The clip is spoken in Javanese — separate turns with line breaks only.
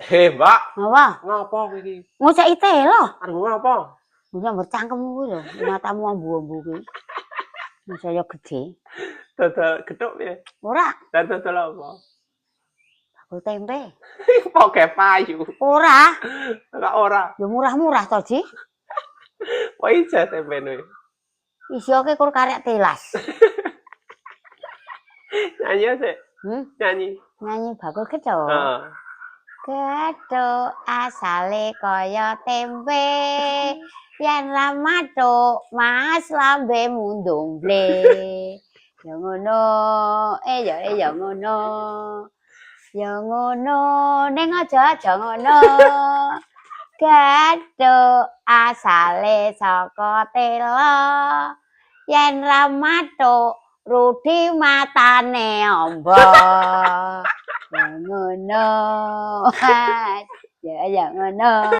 Mbak.
Apa?
Ngopo iki?
Ngoceki telo.
Arep ngopo?
Nyamber cangkemmu kuwi lho, matamu ambu-ambu kuwi. Saya gede.
Dodol gethuk piye?
Ora,
Dodol apa?
bakul tempe.
Poke payu.
Ora,
Kok ora?
ya murah-murah to, Ji.
Kok ijo tempene?
Isioke kur karek telas.
Nyanyi sik. Nyanyi.
Nyanyi bakul gethuk.
Heeh.
Gethuk asale kaya tempe. Yen ra mathuk Mas lambemu ndomble. Ya ngono, ya ngono. Ya ngono, ning aja ngono. Gethuk asale saka tela. Yen ra mathuk rudi matane amba. Ya ngono. Ya ngono.